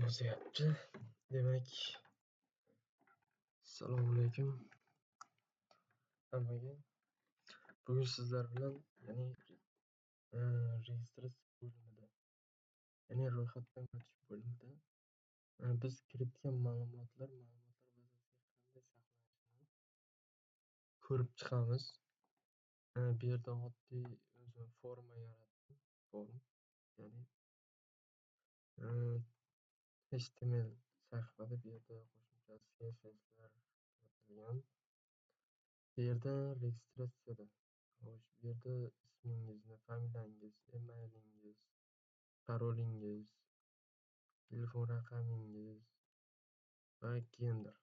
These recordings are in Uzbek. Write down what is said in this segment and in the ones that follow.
yozyapti. Demak, assalomu alaykum hammaga. Bugun sizlar bilan registratsiya bo'limida, ya'ni ro'yxatdan o'tish bo'limida biz kiritgan ma'lumotlar bazasiga qanday saqlanishini ko'rib chiqamiz. Bu yerda oddiy o'zim forma yaratdim. Form, ya'ni HTML sahifada bu yerda qo'shimcha CSS'lar kiritilgan. Bu yerda registratsiyada xo'sh, bu yerda ismingizni, familiyangiz, emailingiz, parolingiz, telefon raqamingiz va gender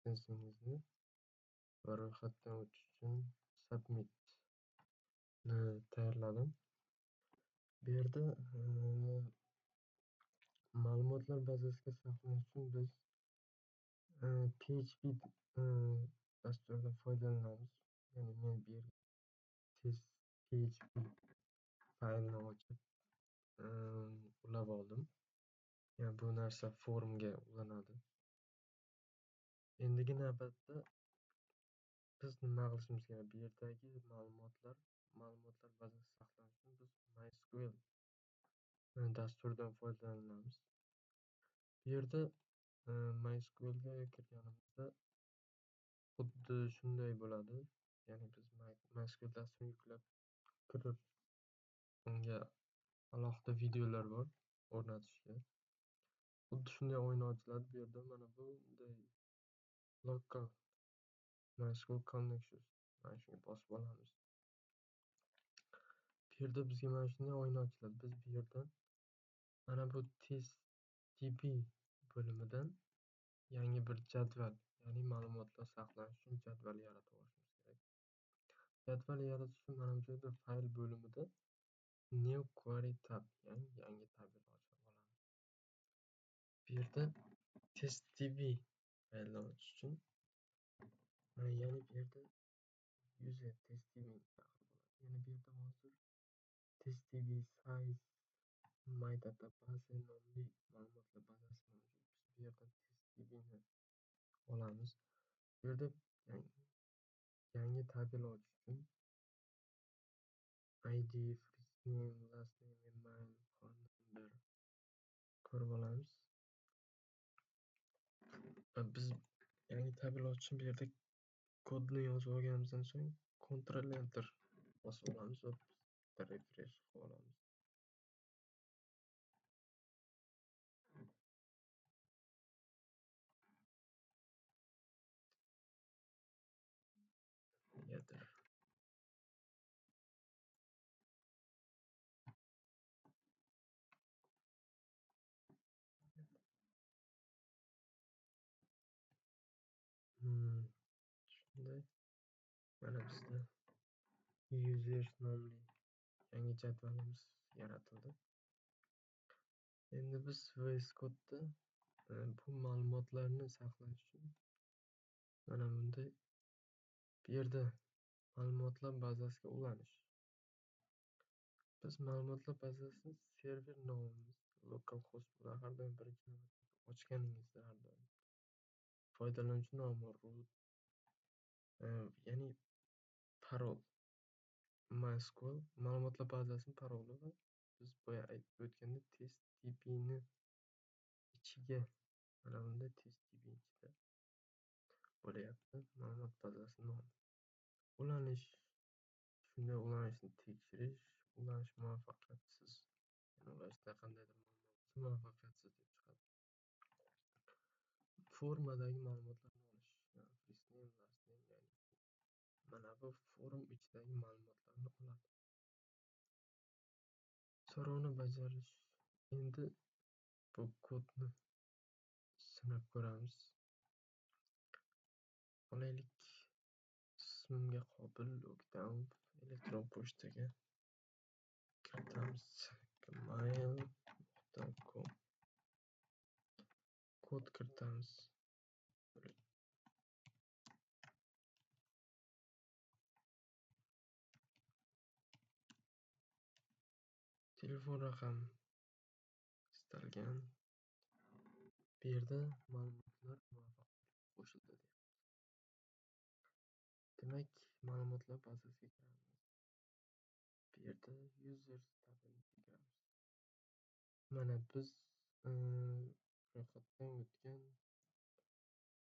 jinsingizni va ro'yxatdan o'tish uchun submitni tayyorladim. Bu yerda ma'lumotlar bazasiga saqlanish uchun biz PHP dasturidan foydalanamiz. Ya'ni men bu yerga test PHP faylni ochib ulab oldim. Yani bu narsa forumga ulanadi. Endigi navbatda biz nima qilishimiz kerak? Bu yerdagi ma'lumotlar bazasi saqlanish uchun biz MySQL dasturidan foydalanamiz. Bu yerda MySQL ga kirganimizda xuddi shunday bo'ladi. Ya'ni biz MySQL dasturini yuklab kirib, unga alohida videolar bor o'rnatishga. Xuddi shunday o'yin ochiladi. Bu yerda mana bunday local MySQL connections, mana shunga bosib olamiz. Bu yerda bizga mana shunday o'yin ochiladi. Biz bu yerdan mana bu testdb bo'limidan yangi bir jadval, ya'ni ma'lumotlar saqlanish uchun jadval yaratib olishimiz kerak. Jadval yaratish uchun mana bu yerda fayl bo'limida new query tab, ya'ni yangi tabel ochib olamiz. Bu yerda testdb faylni ochish uchun ya'ni bu yerda user testdb daxil bo'ladi. Ya'ni bu yerda hozir testdb size my database nomli ma'lumotlar bazasi mavjud. Biz bu yerdan testdbni olamiz. Bu yerda yangi tabel ochish uchun id, first name, last name, email, phone number ko'rib olamiz. Biz yangi tabel ochish uchun bu yerda kodni yozib olganimizdan so'ng Ctrl Enter bosib olamiz va refresh qilib olamiz. Negadir shunday. Mana bizda users nomli yangi jadvalimiz yaratildi. Endi biz VS Code'da bu ma'lumotlarni saqlash uchun mana bunday bu yerda ma'lumotlar bazasiga ulanish. Biz ma'lumotlar bazasini server nomimiz localhost bilan har doim birinchi navbatda ochganingizda har doim foydalanuvchi nomi root, ya'ni parol, MySQL ma'lumotlar bazasining paroli va biz boya aytib o'tgandek testdbni ichiga mana bunday testdb ichida bo'layapti ma'lumot bazasi nomi. Ulanish, shunday ulanishni tekshirish, ulanish muvaffaqiyatsiz. Ya'ni ulashda qandaydir muammo bo'lsa muvaffaqiyatsiz deb chiqadi. Formadagi ma'lumotlarni olish, first name, last name, ya'ni mana bu forum ichidagi ma'lumotlarni oladi. So'rovni bajarish. Endi bu kodni sinab ko'ramiz. Olaylik, ismimga Qobil O'ktam elektron pochtaga kiritamiz. gmail.com kod kiritamiz. Telefon raqam istalgan. Bu yerda ma'lumotlar muvaffaqiyatli qo'shildi deyapti. Demak, ma'lumotlar bazasiga kiramiz. Bu yerda users tabelasiga kiramiz. Mana biz ro'yxatdan o'tgan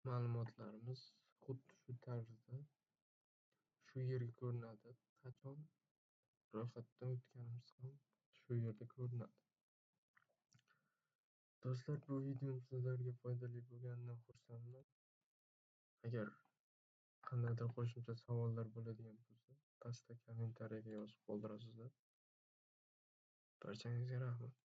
ma'lumotlarimiz xuddi shu tarzda shu yerga ko'rinadi. Qachon ro'yxatdan o'tganimiz ham shu yerda ko'rinadi. Do'stlar, bu videom sizlarga foydali bo'lganidan xursandman. Agar qandaydir qo'shimcha savollar bo'ladigan bo'lsa, pastda kommentariyaga yozib qoldirasizlar. Barchangizga rahmat.